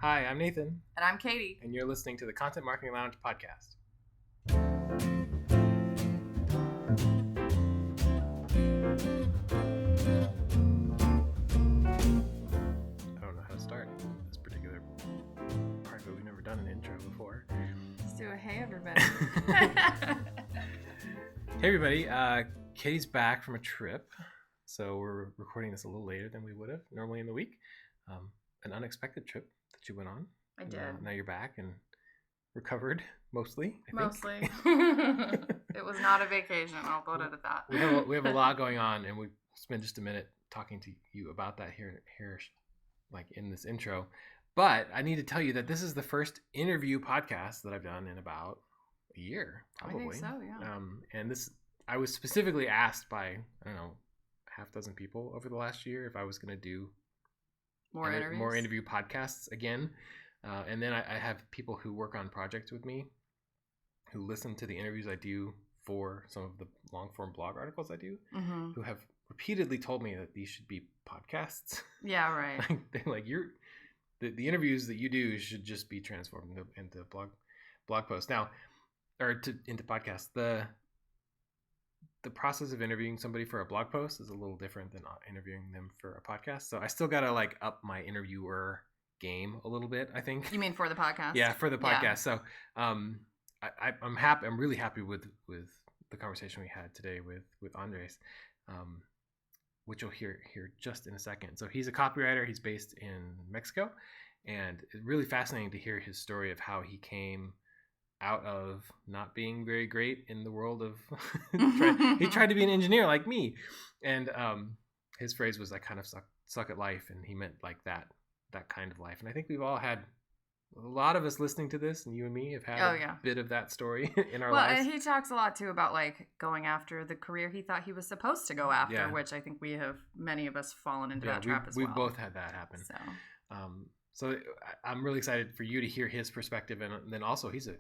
Hi, I'm Nathan. And I'm Katie. And you're listening to the Content Marketing Lounge podcast. I don't know how to start this particular part, but we've never done an intro before. Let's do a hey, everybody. Hey, everybody. Katie's back from a trip, so we're recording this a little later than we would have normally in the week. An unexpected trip that you went on. I did. Now you're back and recovered, mostly. Mostly. It was not a vacation, I'll put it at that. We have a lot going on, and we'll spend just a minute talking to you about that here, like in this intro. But I need to tell you that this is the first interview podcast that I've done in about a year, probably. I think so, yeah. And I was specifically asked by, I don't know, half dozen people over the last year if I was going to do more interview podcasts again. And then I have people who work on projects with me who listen to the interviews I do for some of the long form blog articles I do, who have repeatedly told me that these should be podcasts. Yeah, right. The interviews that you do should just be transformed into blog posts now, or into podcasts. The process of interviewing somebody for a blog post is a little different than interviewing them for a podcast. So I still got to up my interviewer game a little bit, I think. You mean for the podcast? Yeah, for the podcast. Yeah. So I'm happy. I'm really happy with the conversation we had today with Andres, which you'll hear just in a second. So he's a copywriter. He's based in Mexico, and it's really fascinating to hear his story of how he came out of not being very great in the world of he tried to be an engineer like me, and his phrase was, I kind of suck at life, and he meant like that kind of life. And I think we've all had, a lot of us listening to this, and you and me have had a bit of that story in our lives. Well, he talks a lot too about going after the career he thought he was supposed to go after, which I think many of us fallen into that trap as well. We've both had that happen. So I'm really excited for you to hear his perspective, and then also he's a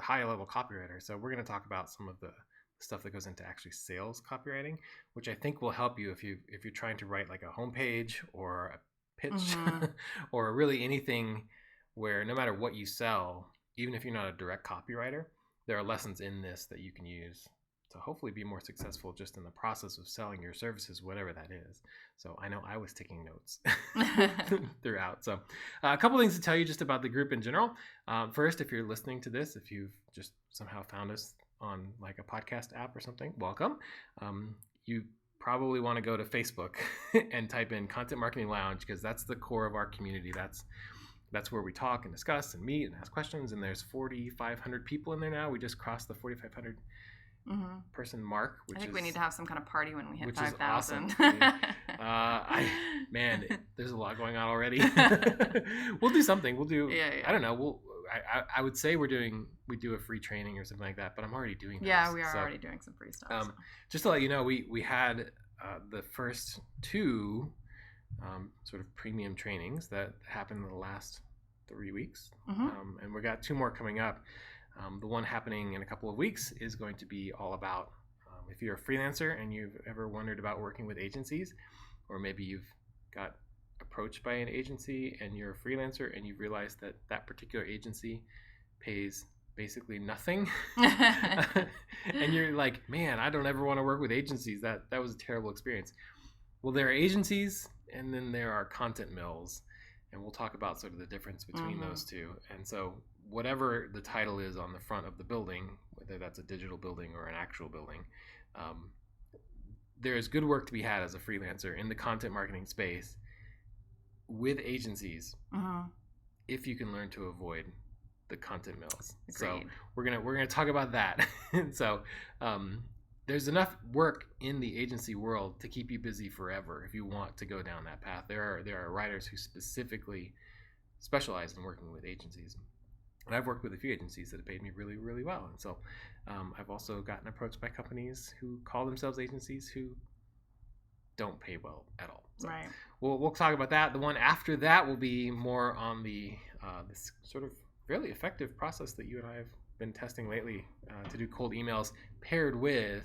high level copywriter. So we're going to talk about some of the stuff that goes into actually sales copywriting, which I think will help you if you're trying to write like a homepage or a pitch or really anything where no matter what you sell, even if you're not a direct copywriter, there are lessons in this that you can use to hopefully be more successful just in the process of selling your services, whatever that is. So I know I was taking notes throughout. So a couple things to tell you just about the group in general. First, if you're listening to this, if you've just somehow found us on like a podcast app or something, welcome. You probably want to go to Facebook and type in Content Marketing Lounge, because that's the core of our community. That's where we talk and discuss and meet and ask questions. And there's 4,500 people in there now. We just crossed the 4,500 person mark. I think we need to have some kind of party when we hit 5,000. Awesome. Man, there's a lot going on already. We'll do something. We'll do. Yeah. I don't know. I would say we do a free training or something like that, but I'm already doing that. Yeah, we are already doing some free stuff. Just to let you know, we had the first two sort of premium trainings that happened in the last 3 weeks, and we got two more coming up. The one happening in a couple of weeks is going to be all about if you're a freelancer and you've ever wondered about working with agencies, or maybe you've got approached by an agency and you're a freelancer and you've realized that particular agency pays basically nothing and you're like, man, I don't ever want to work with agencies. That was a terrible experience. Well, there are agencies, and then there are content mills, and we'll talk about sort of the difference between those two. And so whatever the title is on the front of the building, whether that's a digital building or an actual building, there is good work to be had as a freelancer in the content marketing space with agencies if you can learn to avoid the content mills. Agreed. So we're gonna talk about that. So there's enough work in the agency world to keep you busy forever if you want to go down that path. There are writers who specifically specialize in working with agencies. And I've worked with a few agencies that have paid me really, really well. And so I've also gotten approached by companies who call themselves agencies who don't pay well at all. So right. We'll talk about that. The one after that will be more on the this sort of fairly effective process that you and I have been testing lately to do cold emails paired with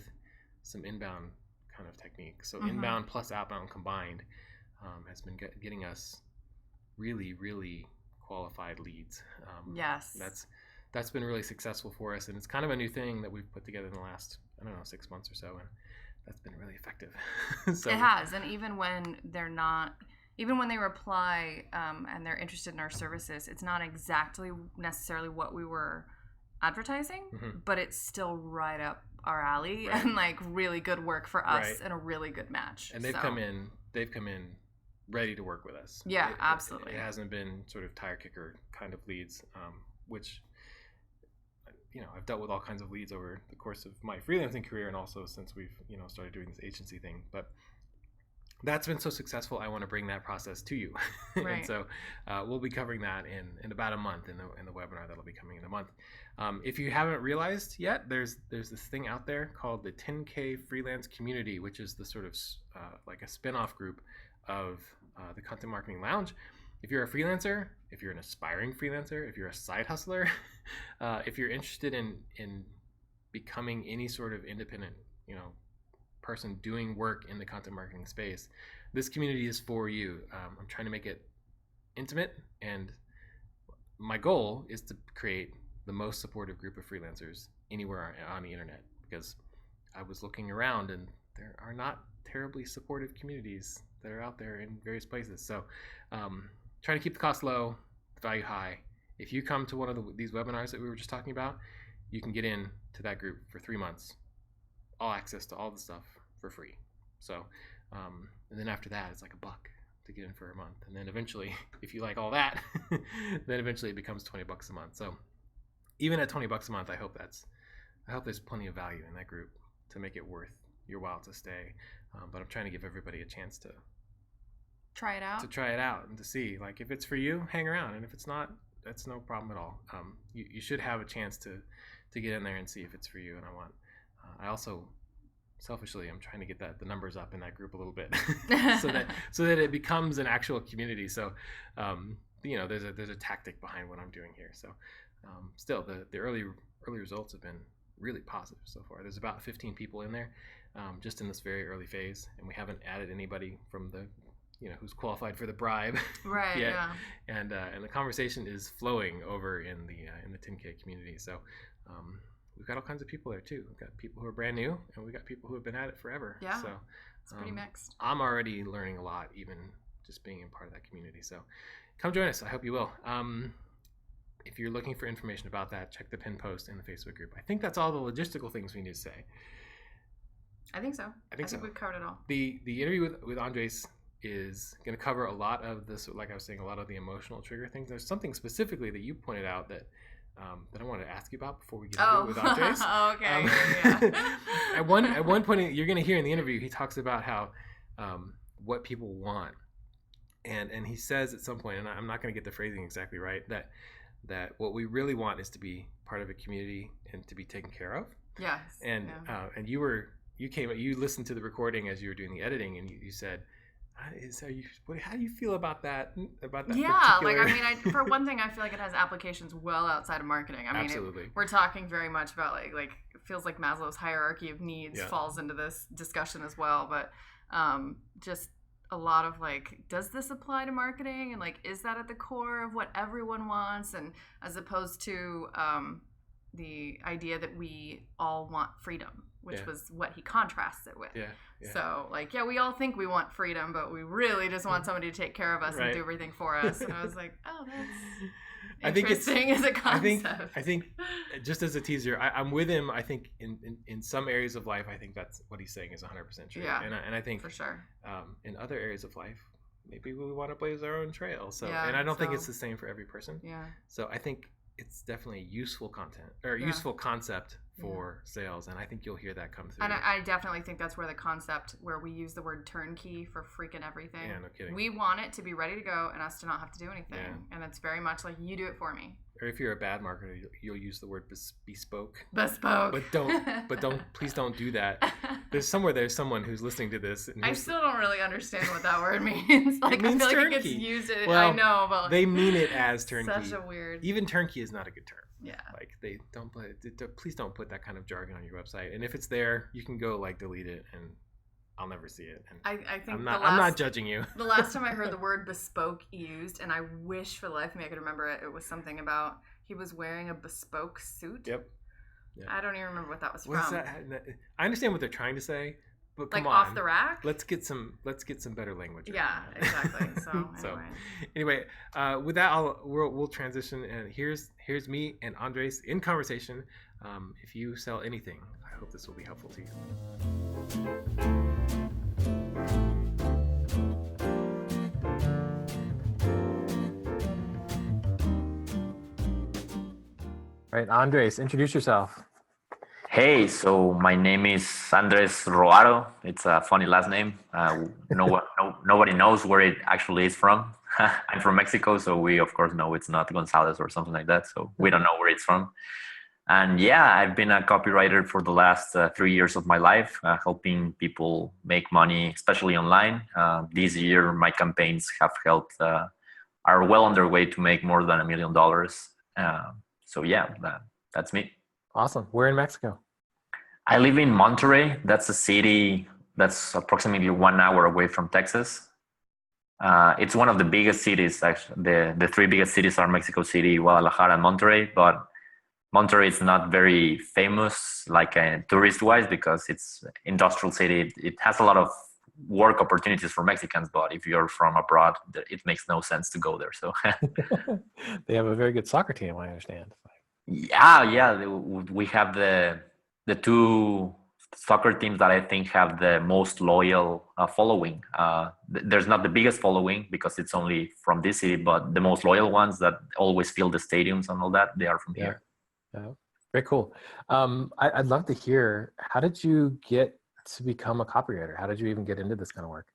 some inbound kind of technique. So inbound plus outbound combined has been getting us really, really qualified leads. Yes. That's been really successful for us, and it's kind of a new thing that we've put together in the last, 6 months or so, and that's been really effective. So, it has, and even when they reply and they're interested in our services, it's not exactly necessarily what we were advertising, but it's still right up our alley and like really good work for us and a really good match. And they've come in ready to work with us. Yeah, absolutely. It hasn't been sort of tire kicker kind of leads, which, I've dealt with all kinds of leads over the course of my freelancing career, and also since we've, started doing this agency thing. But that's been so successful, I want to bring that process to you. Right. And so we'll be covering that in about a month in the webinar that'll be coming in a month. If you haven't realized yet, there's this thing out there called the 10K Freelance Community, which is the sort of like a spin-off group of the Content Marketing Lounge. If you're a freelancer, if you're an aspiring freelancer, if you're a side hustler, if you're interested in becoming any sort of independent, person doing work in the content marketing space, this community is for you. I'm trying to make it intimate, and my goal is to create the most supportive group of freelancers anywhere on the internet, because I was looking around and there are not terribly supportive communities that are out there in various places. So try to keep the cost low, the value high. If you come to one of these webinars that we were just talking about, you can get in to that group for 3 months, all access to all the stuff for free. So and then after that, it's like $1 to get in for a month, and then eventually, if you like all that, then eventually it becomes $20 a month. So even at $20 a month, I hope there's plenty of value in that group to make it worth your while to stay. But I'm trying to give everybody a chance to try it out and to see, like, if it's for you, hang around, and if it's not, that's no problem at all. You should have a chance to get in there and see if it's for you. And I also selfishly, I'm trying to get the numbers up in that group a little bit, so that it becomes an actual community. So there's a tactic behind what I'm doing here. So still, the early results have been really positive so far. There's about 15 people in there, just in this very early phase, and we haven't added anybody from the who's qualified for the bribe right yet. Yeah. And the conversation is flowing over in the 10K community. So we've got all kinds of people there too. We've got people who are brand new, and we've got people who have been at it forever. Yeah, so it's pretty mixed. I'm already learning a lot, even just being in part of that community. So come join us. I hope you will. If you're looking for information about that, check the pin post in the Facebook group. I think that's all the logistical things we need to say. I think so. I think we've covered it all. The interview with Andres is going to cover a lot of this, like I was saying, a lot of the emotional trigger things. There's something specifically that you pointed out that I wanted to ask you about before we get into it with Andres. Okay. Yeah. At one point, you're going to hear in the interview, he talks about how what people want, and he says at some point, and I'm not going to get the phrasing exactly right, that what we really want is to be part of a community and to be taken care of. Yes. And you listened to the recording as you were doing the editing, and you said, how do you feel about that? Yeah, particular... for one thing, I feel like it has applications well outside of marketing. Absolutely. We're talking very much about like it feels like Maslow's hierarchy of needs falls into this discussion as well. But just a lot of like, does this apply to marketing? And like, is that at the core of what everyone wants? And as opposed to the idea that we all want freedom, which was what he contrasts it with. Yeah. So, we all think we want freedom, but we really just want somebody to take care of us and do everything for us. And I was like, oh, that's interesting as a concept. I think just as a teaser, I'm with him. I think in some areas of life, I think that's what he's saying is 100% true. Yeah, and I think for sure. In other areas of life, maybe we want to blaze our own trail. So, and I don't think it's the same for every person. Yeah. So I think it's definitely useful content or useful concept for sales, and I think you'll hear that come through. And I definitely think that's where the concept where we use the word turnkey for freaking everything. Yeah, no kidding. We want it to be ready to go and us to not have to do anything. Yeah. And it's very much like, you do it for me. Or if you're a bad marketer, you'll use the word bespoke. Bespoke. But please don't do that. There's someone who's listening to this. And I still don't really understand what that word means. Like, it means I feel turnkey. Like it gets used. I know, but they mean it as turnkey. Such a weird. Even turnkey is not a good term. Yeah. Like, please don't put that kind of jargon on your website. And if it's there, you can go delete it, and I'll never see it. And I think I'm not judging you. The last time I heard the word bespoke used, and I wish for the life of me I could remember it, it was something about he was wearing a bespoke suit. Yep. I don't even remember what that was What's from. that? I understand what they're trying to say, but come like on, off the rack. Let's get some better language. Yeah, exactly. Anyway, with that, we'll transition, and here's me and Andres in conversation. If you sell anything, I hope this will be helpful to you. All right, Andres, introduce yourself. Hey, so my name is Andres Roaro. It's a funny last name. Nobody knows where it actually is from. I'm from Mexico, so we of course know it's not Gonzalez or something like that. So we don't know where it's from. And yeah, I've been a copywriter for the last 3 years of my life, helping people make money, especially online. This year, my campaigns have helped, are well on their way to make more than $1 million. So yeah, that's me. Awesome. Where in Mexico? I live in Monterrey. That's a city that's approximately 1 hour away from Texas. It's one of the biggest cities, actually. The three biggest cities are Mexico City, Guadalajara, and Monterrey. But Monterrey is not very famous, like tourist-wise, because it's industrial city. It has a lot of work opportunities for Mexicans, but if you're from abroad, it makes no sense to go there. So they have a very good soccer team, I understand. Yeah. We have the two soccer teams that I think have the most loyal following. There's not the biggest following because it's only from this city, but the most loyal ones that always fill the stadiums and all that, they are from here. Yeah. Very cool. I'd love to hear, how did you get to become a copywriter? How did you even get into this kind of work?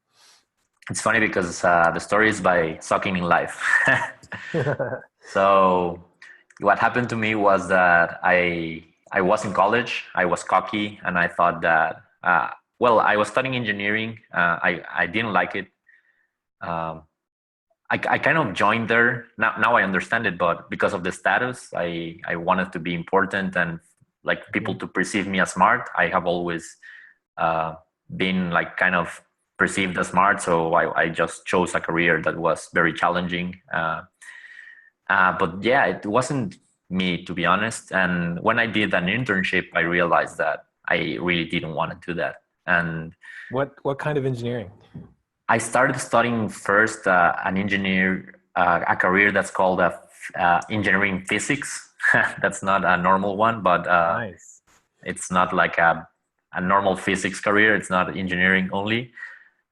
It's funny because the story is by sucking in life. So what happened to me was that I was in college, I was cocky, and I thought that, I was studying engineering. I didn't like it. I kind of joined there. Now I understand it, but because of the status, I wanted to be important and like people to perceive me as smart. I have always been like kind of perceived as smart. So I just chose a career that was very challenging. But yeah, it wasn't me, to be honest. And when I did an internship, I realized that I really didn't want to do that. And what kind of engineering? I started studying first a career that's called engineering physics. That's not a normal one, but nice. It's not like a normal physics career. It's not engineering only.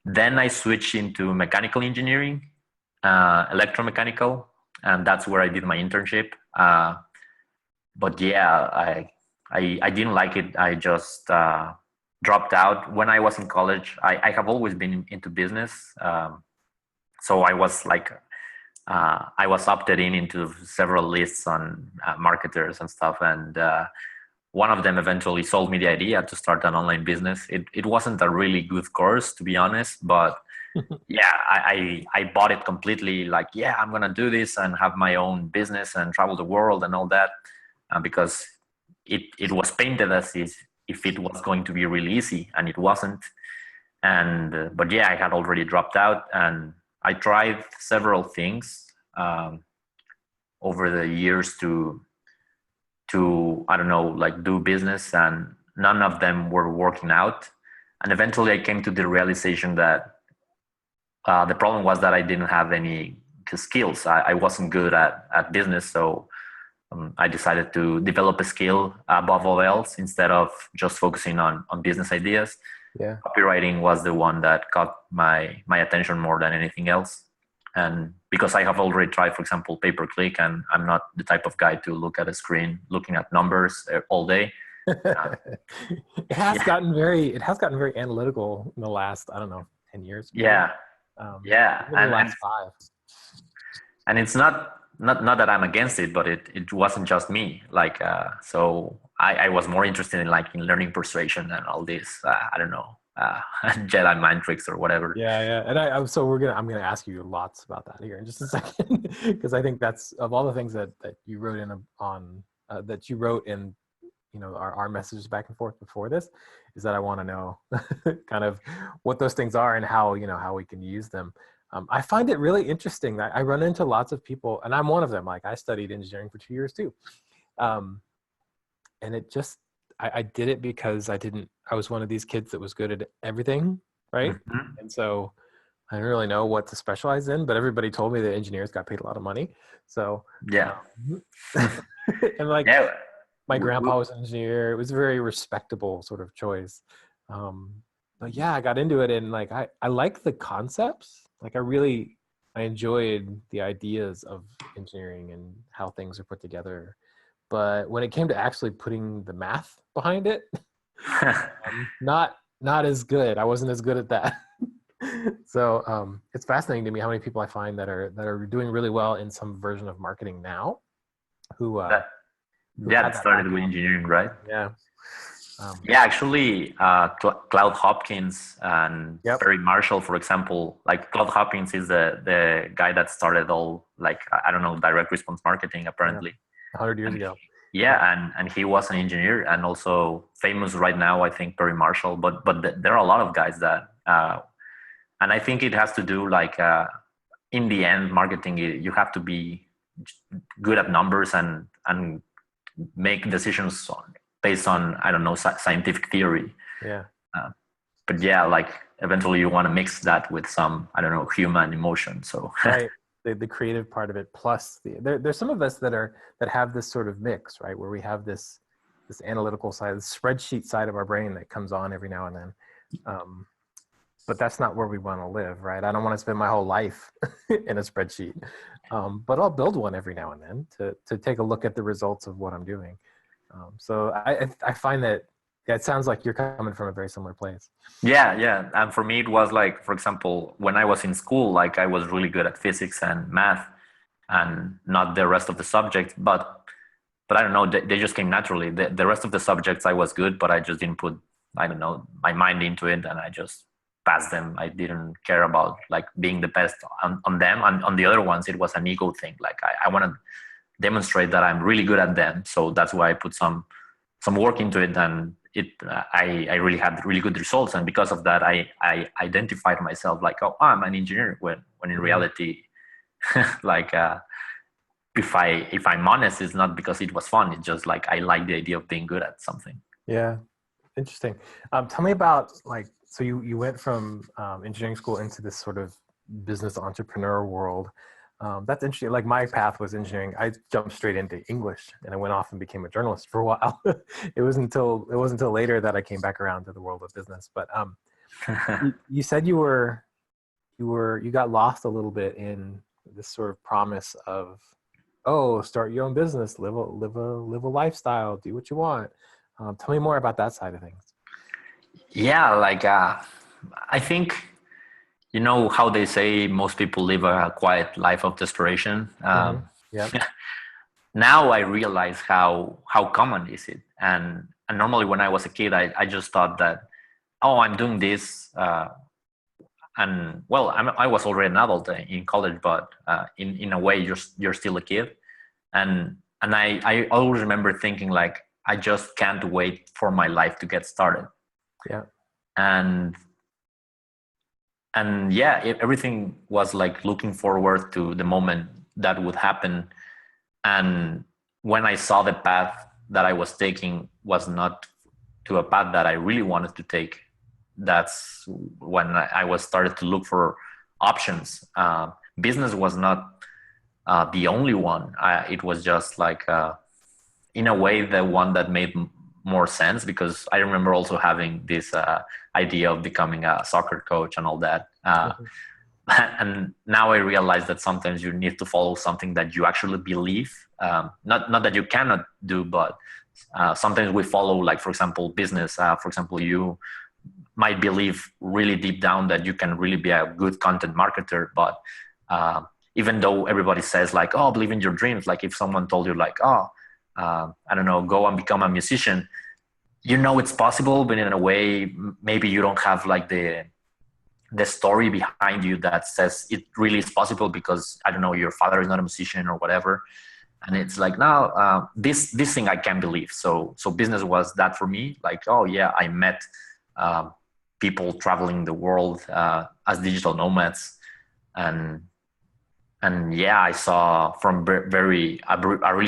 Then I switched into mechanical engineering, electromechanical, and that's where I did my internship. But yeah, I didn't like it. I just dropped out. When I was in college, I have always been into business. So I was like, I was opted into several lists on marketers and stuff. And one of them eventually sold me the idea to start an online business. It wasn't a really good course, to be honest, but yeah, I bought it completely. Like, yeah, I'm going to do this and have my own business and travel the world and all that, because it was painted as if it was going to be really easy, and it wasn't. And but yeah, I had already dropped out, and I tried several things over the years to I don't know, like do business, and none of them were working out. And eventually I came to the realization that the problem was that I didn't have any skills. I wasn't good at business. So I decided to develop a skill above all else instead of just focusing on business ideas. Yeah. Copywriting was the one that caught my attention more than anything else. And because I have already tried, for example, pay-per-click, and I'm not the type of guy to look at a screen looking at numbers all day. It has gotten very analytical in the last, I don't know, 10 years. Yeah. Yeah. And the last 5. And it's not that I'm against it, but it wasn't just me. Like, so I was more interested in learning persuasion and all this, I don't know, Jedi mind tricks or whatever. Yeah. And I'm going to ask you lots about that here in just a second, because I think that's, of all the things that you wrote that you wrote in our messages back and forth before this, is that I want to know kind of what those things are and how we can use them. I find it really interesting that I run into lots of people, and I'm one of them. Like, I studied engineering for 2 years too. And it just, I did it because I was one of these kids that was good at everything. Right. Mm-hmm. And so I didn't really know what to specialize in, but everybody told me that engineers got paid a lot of money. So yeah. And like, my grandpa was an engineer. It was a very respectable sort of choice. But yeah, I got into it, and like, I like the concepts. Like, I enjoyed the ideas of engineering and how things are put together. But when it came to actually putting the math behind it, not as good. I wasn't as good at that. So it's fascinating to me how many people I find that are doing really well in some version of marketing now. That started with engineering, right? Yeah. Actually, Cloud Hopkins and Perry Marshall, for example, like Cloud Hopkins is the guy that started all, like, I don't know, direct response marketing, apparently. 100 years ago. Yeah, and he was an engineer and also famous right now, I think, Perry Marshall. But there are a lot of guys that, and I think it has to do, like, in the end, marketing, you have to be good at numbers and make decisions based on, I don't know, scientific theory. Yeah. But yeah, like, eventually you want to mix that with some, I don't know, human emotion. So right. The creative part of it, plus there's some of us that have this sort of mix, right, where we have this analytical side, the spreadsheet side of our brain that comes on every now and then. But that's not where we want to live, right? I don't want to spend my whole life in a spreadsheet. But I'll build one every now and then to take a look at the results of what I'm doing. So I find that it sounds like you're coming from a very similar place. Yeah. And for me, it was like, for example, when I was in school, like, I was really good at physics and math and not the rest of the subjects, but I don't know, they just came naturally. The rest of the subjects I was good, but I just didn't put, I don't know, my mind into it, and I just passed them. I didn't care about, like, being the best on them. And on the other ones, it was an ego thing. Like, I want to demonstrate that I'm really good at them. So that's why I put some work into it, and I really had really good results. And because of that, I identified myself like, oh, I'm an engineer, when in reality, like, if I'm honest, it's not because it was fun. It's just like, I like the idea of being good at something. Yeah. Interesting. Tell me about, like, so you went from engineering school into this sort of business entrepreneur world. That's interesting. Like, my path was engineering. I jumped straight into English, and I went off and became a journalist for a while. It wasn't until later that I came back around to the world of business. But you said you got lost a little bit in this sort of promise of, start your own business, live a lifestyle, do what you want. Tell me more about that side of things. Yeah, like, I think, you know how they say most people live a quiet life of desperation. Yeah. Now I realize how common is it. And normally when I was a kid, I just thought that, I'm doing this. And well, I was already an adult in college, but in a way, you're still a kid. And I always remember thinking, like, I just can't wait for my life to get started. Yeah. And yeah, everything was like looking forward to the moment that would happen. And when I saw the path that I was taking was not to a path that I really wanted to take, that's when I was started to look for options. Business was not the only one. It was just like, in a way, the one that made more sense, because I remember also having this idea of becoming a soccer coach and all that. And now I realize that sometimes you need to follow something that you actually believe. Not that you cannot do, but sometimes we follow, like, for example, business. For example, you might believe really deep down that you can really be a good content marketer, but even though everybody says, like, believe in your dreams, like, if someone told you, like, I don't know, go and become a musician, you know it's possible, but in a way, maybe you don't have, like, the story behind you that says it really is possible, because, I don't know, your father is not a musician or whatever. And it's like, now this thing I can't believe. So business was that for me. Like, oh yeah, I met people traveling the world as digital nomads, and yeah, I saw from a really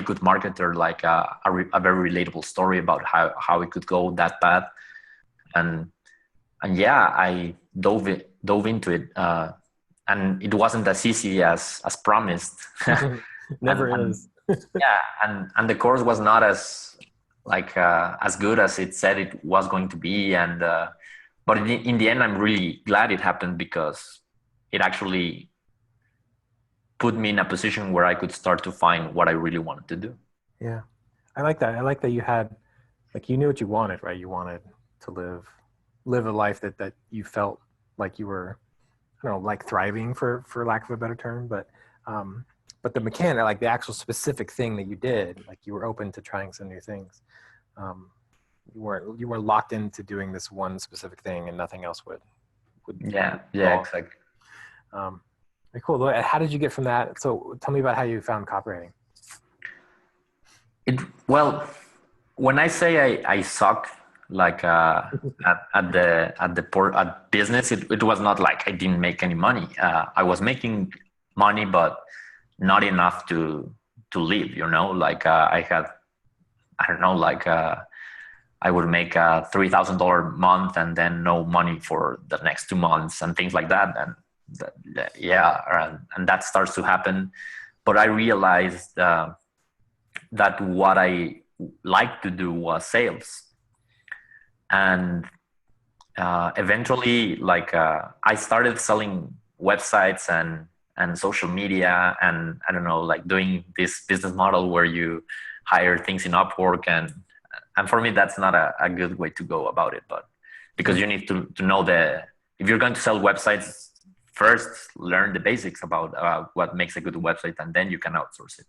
good marketer, like a very relatable story about how it could go that path. And yeah, I dove into it, and it wasn't as easy as promised. Never is. Yeah, and the course was not as as good as it said it was going to be, and but in the end, I'm really glad it happened, because it actually put me in a position where I could start to find what I really wanted to do. Yeah, I like that. I like that you had, like, you knew what you wanted, right? You wanted to live a life that you felt like you were, I don't know, like thriving, for lack of a better term, but the mechanic, like the actual specific thing that you did, like you were open to trying some new things. You were locked into doing this one specific thing, and nothing else would. Yeah, exactly. Cool. How did you get from that? So tell me about how you found copywriting. Well, when I say I suck, like at business, it was not like I didn't make any money. I was making money, but not enough to live. Like I had, I don't know, like I would make a $3,000 month and then no money for the next 2 months and things like that. And and that starts to happen. But I realized that what I liked to do was sales. And eventually, like I started selling websites and social media, and I don't know, like doing this business model where you hire things in Upwork, and for me that's not a good way to go about it, but because you need to know if you're going to sell websites, first learn the basics about what makes a good website, and then you can outsource it.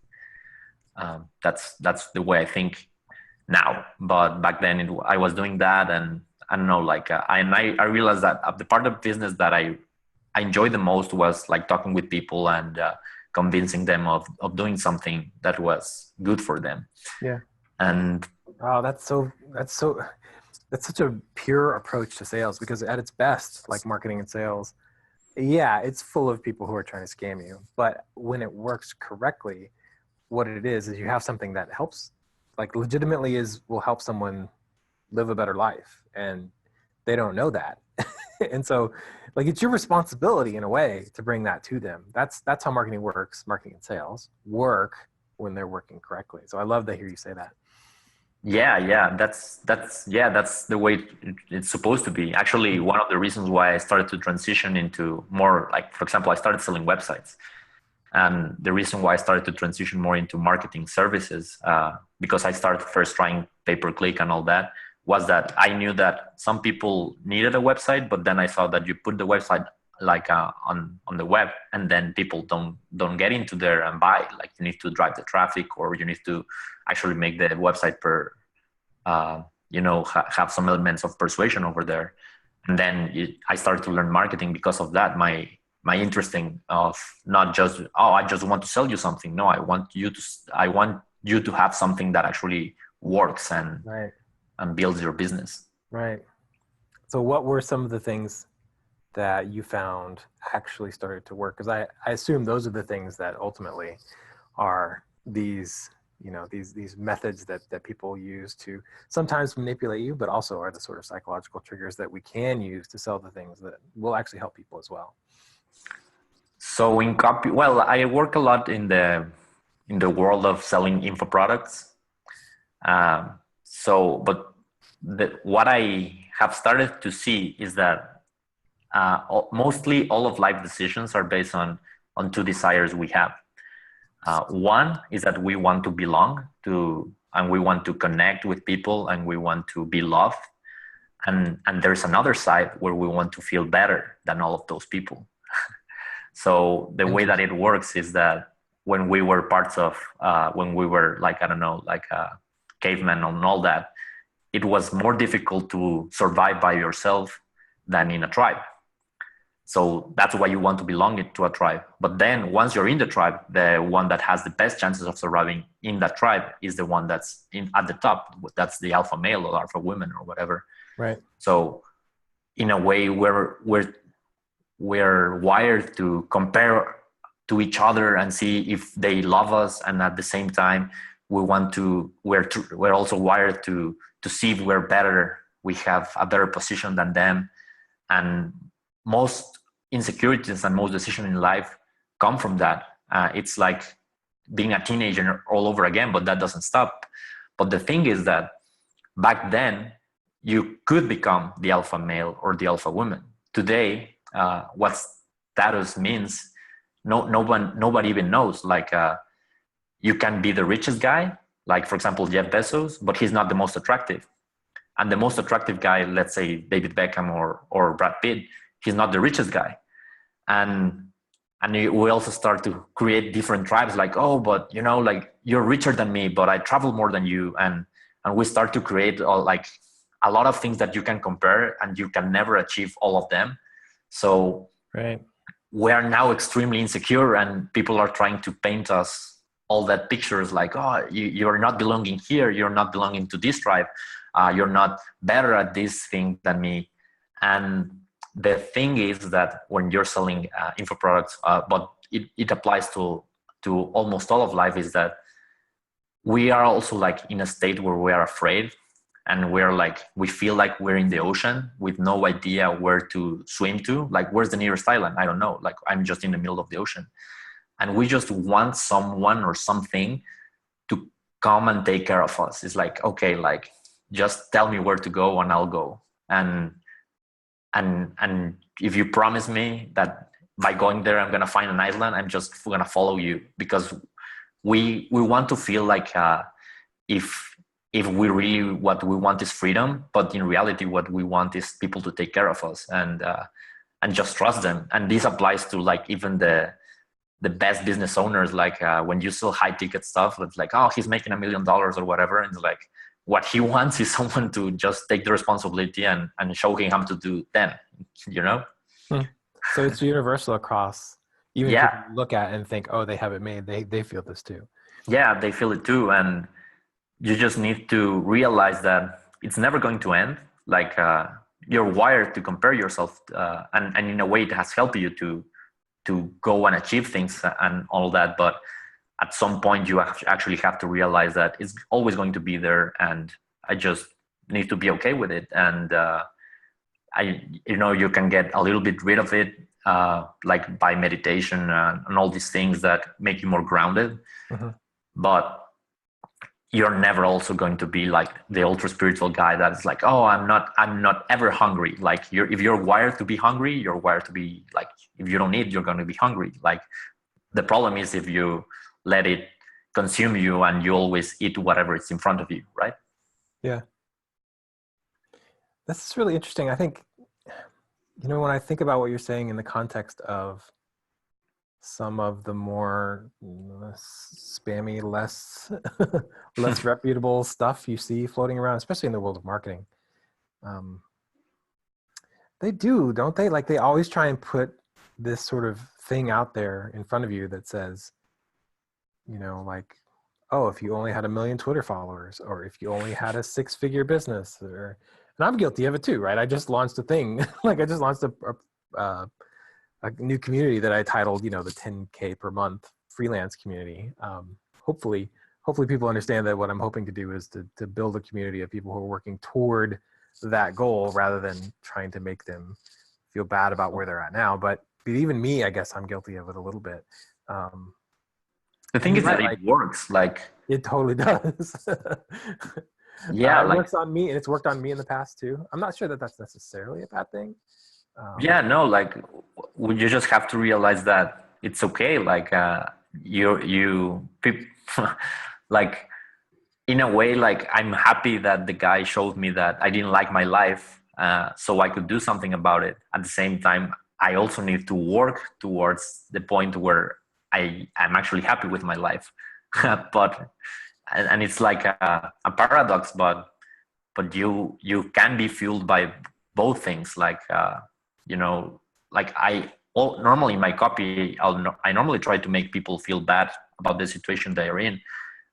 That's the way I think now, but back then I was doing that, and I don't know, like I realized that the part of business that I enjoyed the most was like talking with people and convincing them of doing something that was good for them. Yeah. And that's such a pure approach to sales, because at its best, like marketing and sales, yeah, it's full of people who are trying to scam you. But when it works correctly, what it is you have something that helps, like legitimately will help someone live a better life, and they don't know that. And so, like, it's your responsibility in a way to bring that to them. That's how marketing works. Marketing and sales work when they're working correctly. So I love to hear you say that. Yeah, that's the way it's supposed to be. Actually, one of the reasons why I started to transition into more, like, for example, I started selling websites, and the reason why I started to transition more into marketing services, because I started first trying pay-per-click and all that, was that I knew that some people needed a website, but then I saw that you put the website like on the web, and then people don't get into there and buy. Like, you need to drive the traffic, or you need to actually make the website have some elements of persuasion over there. And then I started to learn marketing because of that. My interesting of not just, I just want to sell you something. No, I want you to have something that actually works and right. and builds your business. Right. So what were some of the things that you found actually started to work? Because I assume those are the things that ultimately are these methods that people use to sometimes manipulate you, but also are the sort of psychological triggers that we can use to sell the things that will actually help people as well. So in copy, well, I work a lot in the world of selling info products. But what I have started to see is that mostly all of life decisions are based on two desires we have. One is that we want to belong to, and we want to connect with people, and we want to be loved. And there's another side where we want to feel better than all of those people. So the way that it works is that when we were parts of, when we were like, I don't know, like cavemen and all that, it was more difficult to survive by yourself than in a tribe. So that's why you want to belong to a tribe. But then once you're in the tribe, the one that has the best chances of surviving in that tribe is the one that's at the top. That's the alpha male or alpha woman or whatever. Right. So in a way, we're wired to compare to each other and see if they love us, and at the same time we're also wired to see if we're better, we have a better position than them. And most insecurities and most decisions in life come from that. It's like being a teenager all over again, but that doesn't stop. But the thing is that back then you could become the alpha male or the alpha woman. Today, what status means, nobody even knows. Like you can be the richest guy, like for example Jeff Bezos, but he's not the most attractive. And the most attractive guy, let's say David Beckham or Brad Pitt, he's not the richest guy. And we also start to create different tribes, like, oh, but like you're richer than me, but I travel more than you. And we start to create like a lot of things that you can compare, and you can never achieve all of them. So right. We are now extremely insecure, and people are trying to paint us all that pictures like, oh, you're not belonging here. You're not belonging to this tribe. You're not better at this thing than me. And the thing is that when you're selling info products, but it applies to almost all of life, is that we are also like in a state where we are afraid, and we feel like we're in the ocean with no idea where to swim to. Like, where's the nearest island? I don't know. Like, I'm just in the middle of the ocean, and we just want someone or something to come and take care of us. It's like, okay, like, just tell me where to go and I'll go. And if you promise me that by going there I'm gonna find an island, I'm just gonna follow you, because we want to feel like if we really, what we want is freedom, but in reality what we want is people to take care of us and just trust them. And this applies to like even the best business owners. Like when you sell high ticket stuff, it's like, oh, he's making $1 million or whatever, and it's like, what he wants is someone to just take the responsibility and show him how to do them, So it's universal across, even yeah. if you look at and think, oh, they have it made, they feel this too. Yeah, they feel it too. And you just need to realize that it's never going to end. Like you're wired to compare yourself, and in a way it has helped you to go and achieve things and all that. But at some point you actually have to realize that it's always going to be there, and I just need to be okay with it. And you can get a little bit rid of it, like by meditation and all these things that make you more grounded. Mm-hmm. But you're never also going to be like the ultra spiritual guy that is like, oh, I'm not ever hungry. Like if you're wired to be hungry, you're wired to be like, if you don't eat, you're going to be hungry. Like the problem is if you let it consume you and you always eat whatever is in front of you, right? Yeah. That's really interesting. I think, when I think about what you're saying in the context of some of the more spammy, less reputable stuff you see floating around, especially in the world of marketing, they do, don't they? Like they always try and put this sort of thing out there in front of you that says, like, oh, if you only had 1 million Twitter followers, or if you only had a 6-figure business, and I'm guilty of it too, right? I just launched a thing, like I just launched a new community that I titled, the 10K per month freelance community. Hopefully people understand that what I'm hoping to do is to build a community of people who are working toward that goal rather than trying to make them feel bad about where they're at now. But even me, I guess I'm guilty of it a little bit. The thing is that it works. Like it totally does. Yeah, it works on me, and it's worked on me in the past too. I'm not sure that that's necessarily a bad thing. Yeah, no, like you just have to realize that it's okay. Like like in a way, like I'm happy that the guy showed me that I didn't like my life, so I could do something about it. At the same time, I also need to work towards the point where I'm actually happy with my life. But and it's like a paradox, but you can be fueled by both things, like normally in my copy, I normally try to make people feel bad about the situation they're in.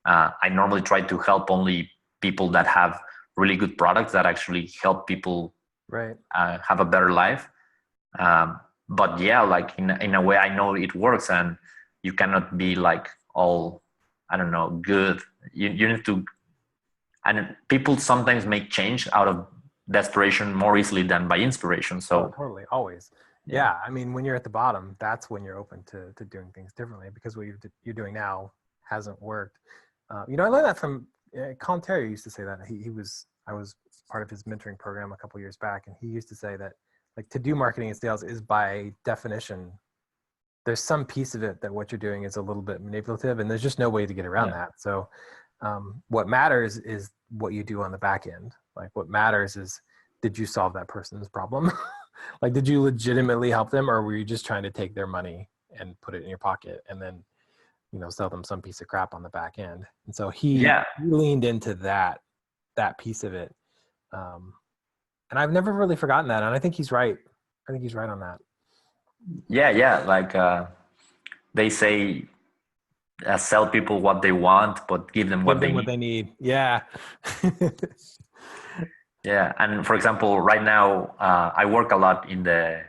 I normally try to help only people that have really good products that actually help people have a better life. But yeah, like in a way, I know it works, and you cannot be like all, I don't know, good. You need to, and people sometimes make change out of desperation more easily than by inspiration. So totally, always. Yeah, I mean, when you're at the bottom, that's when you're open to doing things differently, because what you're doing now hasn't worked. I learned that from Colin Terry used to say that. I was part of his mentoring program a couple years back, and he used to say that, like, to do marketing and sales is by definition, there's some piece of it that what you're doing is a little bit manipulative, and there's just no way to get around that. So what matters is what you do on the back end. Like, what matters is, did you solve that person's problem? Like, did you legitimately help them, or were you just trying to take their money and put it in your pocket and then, sell them some piece of crap on the back end? And so he leaned into that piece of it. And I've never really forgotten that. And I think he's right. I think he's right on that. Yeah. Like they say, sell people what they want, but give them what they need. Yeah. Yeah. And for example, right now, I work a lot in the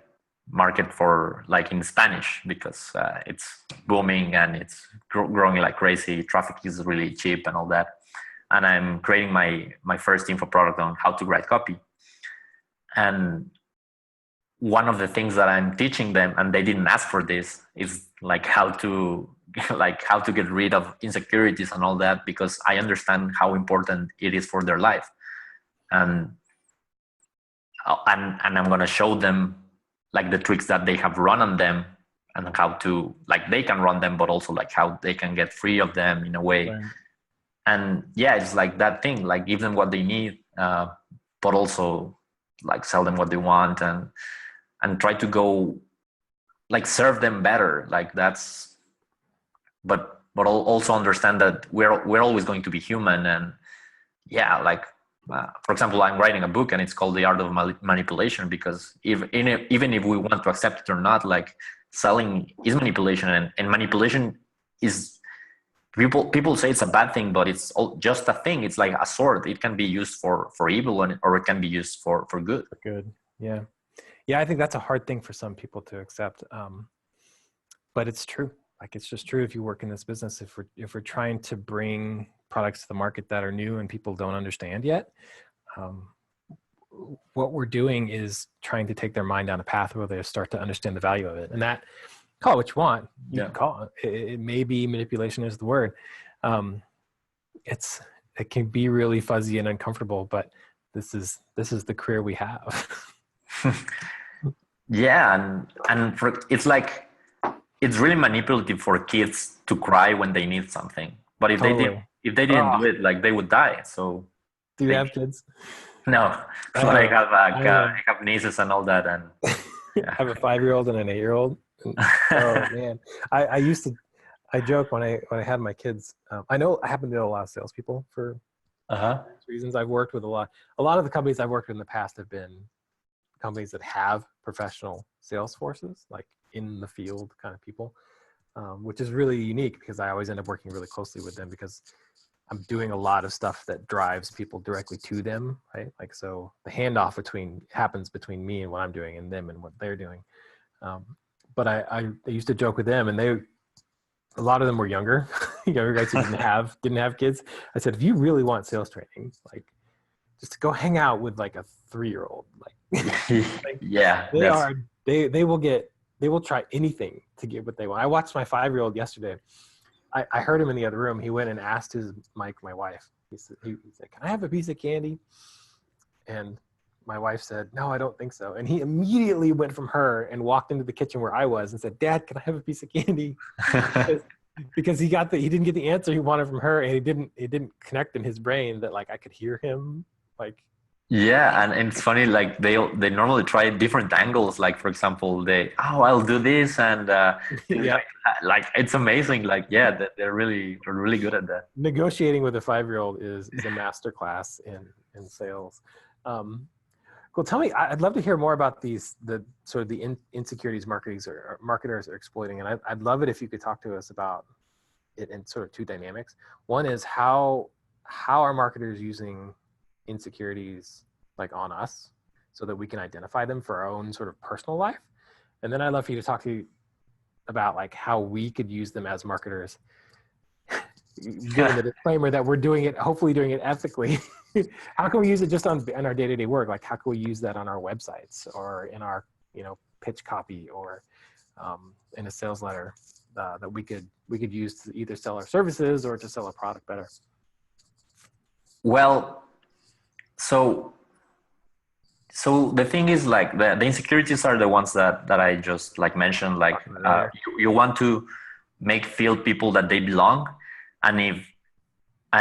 market for, like, in Spanish, because it's booming and it's growing like crazy. Traffic is really cheap and all that. And I'm creating my first info product on how to write copy. And one of the things that I'm teaching them, and they didn't ask for this, is like how to get rid of insecurities and all that, because I understand how important it is for their life. And I'm going to show them, like, the tricks that they have run on them, and how to, like, they can run them, but also like how they can get free of them in a way. Right. And yeah, it's like that thing, like, give them what they need, but also like sell them what they want, and try to go, like, serve them better. Like, that's, but also understand that we're always going to be human. And yeah, like, for example, I'm writing a book, and it's called The Art of Manipulation, because even if we want to accept it or not, like, selling is manipulation, and manipulation is, people say it's a bad thing, but it's just a thing. It's like a sword. It can be used for evil, or it can be used for good. Good. Yeah. Yeah. I think that's a hard thing for some people to accept. But it's true. Like, it's just true. If you work in this business, if we're trying to bring products to the market that are new and people don't understand yet, what we're doing is trying to take their mind down a path where they start to understand the value of it. And that, call it what you want. You can call it. It may be manipulation is the word. It can be really fuzzy and uncomfortable, but this is the career we have. Yeah, and it's like, it's really manipulative for kids to cry when they need something. But if they didn't do it, like, they would die. So do you have kids? No, but I have nieces and all that, and I have a 5-year-old and an 8-year-old. Oh man, I joke when I had my kids. I happen to know a lot of salespeople for reasons. I've worked with a lot of the companies I've worked with in the past have been companies that have professional sales forces, like in the field kind of people, which is really unique, because I always end up working really closely with them, because I'm doing a lot of stuff that drives people directly to them, right? Like, so the handoff happens between me and what I'm doing, and them and what they're doing. But I used to joke with them, and a lot of them were younger guys who didn't have kids. I said, if you really want sales training, like, just go hang out with like a 3-year-old. Like, yeah, they will try anything to get what they want. I watched my 5-year-old yesterday. I heard him in the other room. He went and asked my wife. He said, can I have a piece of candy? And my wife said, no, I don't think so. And he immediately went from her and walked into the kitchen where I was and said, Dad, can I have a piece of candy? Because he didn't get the answer he wanted from her, and he didn't connect in his brain that, like, I could hear him. Like, yeah, and it's funny, like, they normally try different angles. Like, for example, I'll do this, and like, it's amazing. Like, yeah, they're really good at that. Negotiating with a 5-year-old is a master class in sales. Cool. Tell me, I'd love to hear more about the insecurities marketers are exploiting. And I'd love it if you could talk to us about it in sort of two dynamics. One is how are marketers using insecurities like on us so that we can identify them for our own sort of personal life. And then I'd love for you to talk about like how we could use them as marketers, given the disclaimer that we're hopefully doing it ethically. How can we use it just in our day-to-day work? Like how can we use that on our websites or in our, pitch copy or in a sales letter that we could use to either sell our services or to sell a product better? Well, so the thing is like the insecurities are the ones that I just like mentioned, like you want to feel people that they belong. And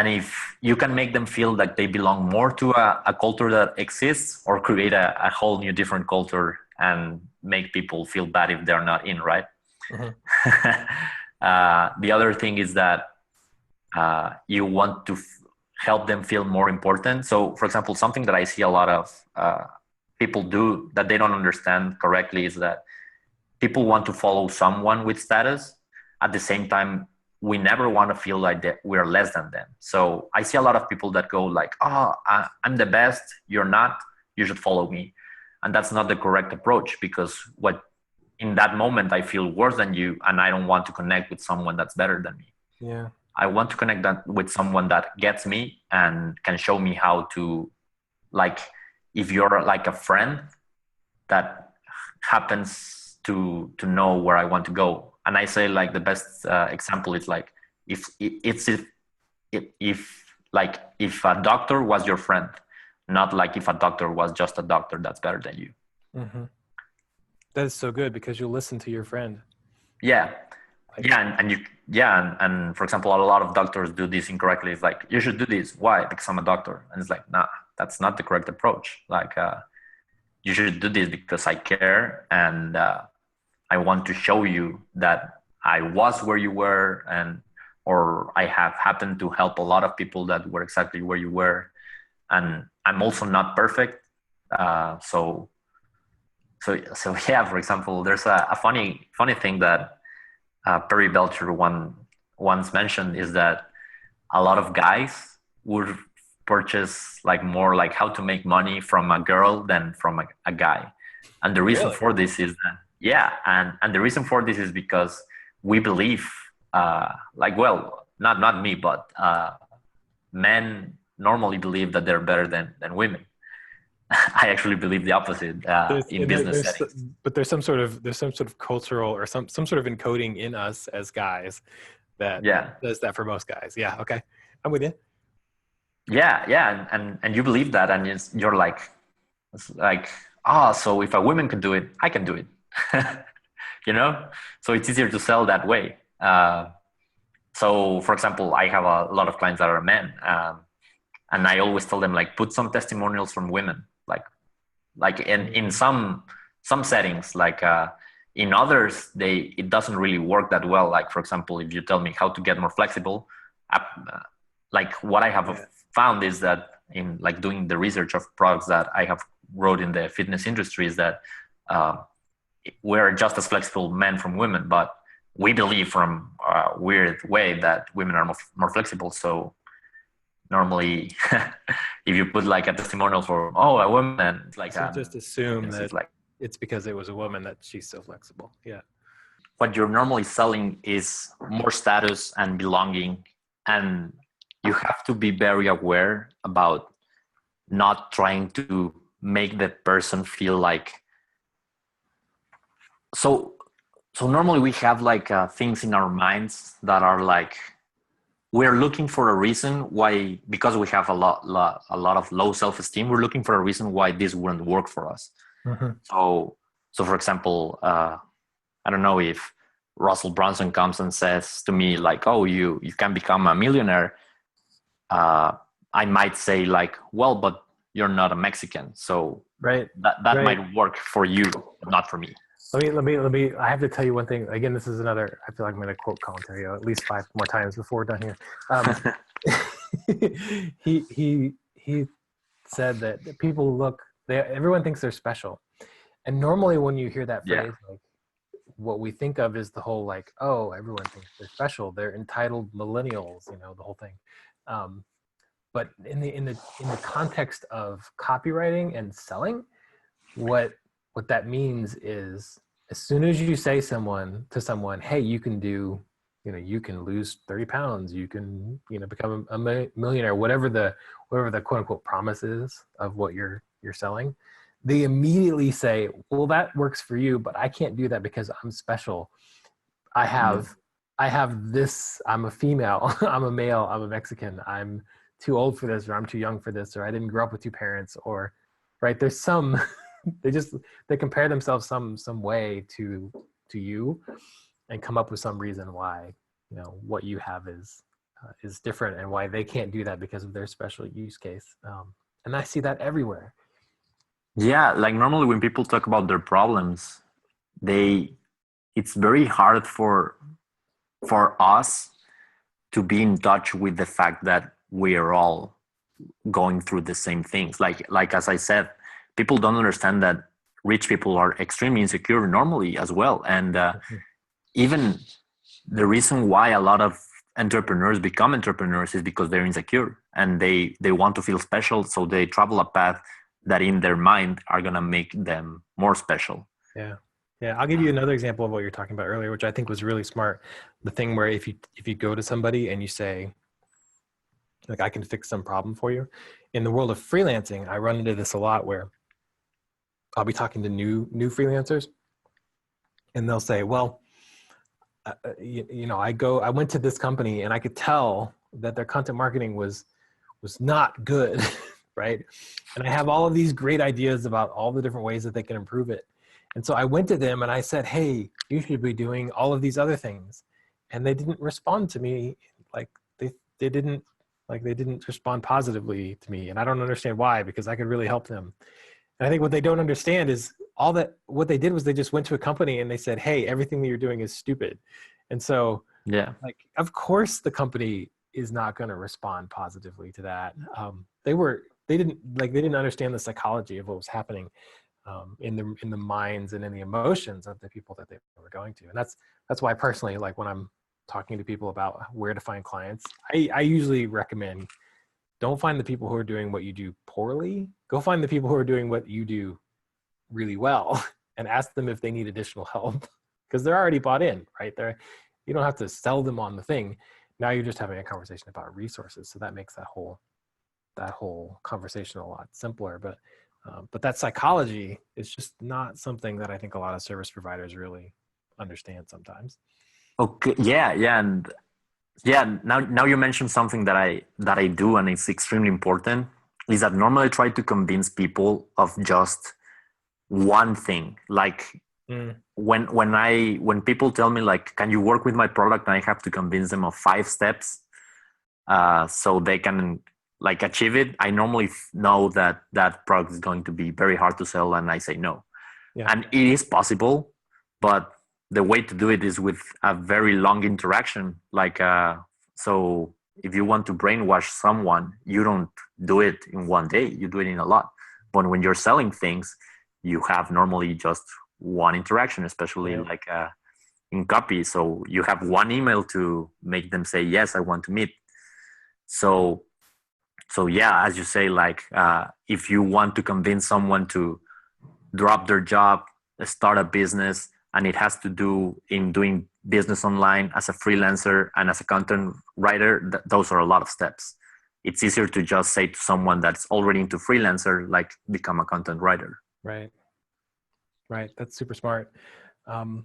if you can make them feel that they belong more to a culture that exists, or create a whole new different culture and make people feel bad if they're not in, right? Mm-hmm. The other thing is that you want to help them feel more important. So for example, something that I see a lot of people do that they don't understand correctly is that people want to follow someone with status. At the same time, we never want to feel like that we're less than them. So I see a lot of people that go like, oh, I'm the best, you're not, you should follow me. And that's not the correct approach, because in that moment I feel worse than you, and I don't want to connect with someone that's better than me. Yeah. I want to connect with someone that gets me and can show me how to, like, if you're like a friend that happens to know where I want to go. And I say like the best example is like if a doctor was your friend, not like if a doctor was just a doctor that's better than you. Mm-hmm. That is so good, because you'll listen to your friend. Yeah. And for example, a lot of doctors do this incorrectly. It's like, you should do this. Why? Because I'm a doctor. And it's like, nah, that's not the correct approach. Like, you should do this because I care, and I want to show you that I was where you were, or I have happened to help a lot of people that were exactly where you were. And I'm also not perfect. So yeah, for example, there's a funny thing that Perry Belcher once mentioned, is that a lot of guys would purchase like more like how to make money from a girl than from a guy. And the reason for this is that, and the reason for this is because we believe, not me, but men normally believe that they're better than women. I actually believe the opposite in business settings. But there's some sort of cultural or some sort of encoding in us as guys that does that for most guys. Yeah, okay, I'm with you. Yeah, and you believe that, and you're like, so if a woman can do it, I can do it. So it's easier to sell that way. So for example, I have a lot of clients that are men, and I always tell them like, put some testimonials from women, like in some settings, like in others it doesn't really work that well. Like for example, if you tell me how to get more flexible, like what I have found is that in like doing the research of products that I have wrote in the fitness industry, is that we're just as flexible men from women, but we believe from a weird way that women are more flexible. So normally if you put like a testimonial for a woman, it's like, so just assume that like it's because it was a woman that she's so flexible. Yeah. What you're normally selling is more status and belonging, and you have to be very aware about not trying to make the person feel like, so normally we have like things in our minds that are like, we're looking for a reason why, because we have a lot of low self-esteem, we're looking for a reason why this wouldn't work for us. Mm-hmm. So for example, I don't know, if Russell Brunson comes and says to me like, oh, you can become a millionaire, I might say like, well, but you're not a Mexican, so that right. might work for you, but not for me. Let me, I have to tell you one thing. Again, this is another, I feel like I'm going to quote commentary at least 5 more times before we're done here. He said that people look Everyone thinks they're special. And normally when you hear that phrase, Yeah. like what we think of is the whole like, oh, everyone thinks they're special. They're entitled millennials, the whole thing. But in the context of copywriting and selling, what that means is as soon as you say to someone, hey, you can do, you can lose 30 pounds, you can, become a millionaire, whatever the quote unquote promise is of what you're selling, they immediately say, well, that works for you, but I can't do that because I'm special. I have this, I'm a female, I'm a male, I'm a Mexican, I'm too old for this, or I'm too young for this, or I didn't grow up with two parents, or right. There's some, they compare themselves some way to you and come up with some reason why, what you have is different and why they can't do that because of their special use case. And I see that everywhere. Yeah, like normally when people talk about their problems, it's very hard for us to be in touch with the fact that we are all going through the same things. Like as I said, people don't understand that rich people are extremely insecure normally as well. And even the reason why a lot of entrepreneurs become entrepreneurs is because they're insecure and they want to feel special. So they travel a path that in their mind are going to make them more special. Yeah. Yeah. I'll give you another example of what you're talking about earlier, which I think was really smart. The thing where if you go to somebody and you say, like, I can fix some problem for you. In the world of freelancing, I run into this a lot where I'll be talking to new freelancers and they'll say, well, I went to this company and I could tell that their content marketing was not good. Right. And I have all of these great ideas about all the different ways that they can improve it. And so I went to them and I said, hey, you should be doing all of these other things. And they didn't respond to me. Like they didn't respond positively to me. And I don't understand why, because I could really help them. And I think what they don't understand is what they did was they just went to a company and they said, hey, everything that you're doing is stupid. And so, like, of course the company is not going to respond positively to that. They didn't understand the psychology of what was happening in the minds and in the emotions of the people that they were going to. And that's why personally, like when I'm talking to people about where to find clients, I usually recommend, don't find the people who are doing what you do poorly. Go find the people who are doing what you do really well and ask them if they need additional help, because they're already bought in, right? You don't have to sell them on the thing. Now you're just having a conversation about resources. So that makes that whole conversation a lot simpler. But that psychology is just not something that I think a lot of service providers really understand sometimes. Okay. Yeah. And now you mentioned something that I do, and it's extremely important, is that normally I try to convince people of just one thing. Like when people tell me, like, can you work with my product, and I have to convince them of 5 steps so they can like achieve it, I normally know that product is going to be very hard to sell, and I say no. Yeah. And it is possible, but the way to do it is with a very long interaction. Like, so if you want to brainwash someone, you don't do it in one day, you do it in a lot. But when you're selling things, you have normally just one interaction, especially like in copy. So you have one email to make them say, yes, I want to meet. So yeah, as you say, like if you want to convince someone to drop their job, start a business, and it has to do in doing business online as a freelancer and as a content writer, those are a lot of steps. It's easier to just say to someone that's already into freelancer, like, become a content writer. Right. That's super smart. How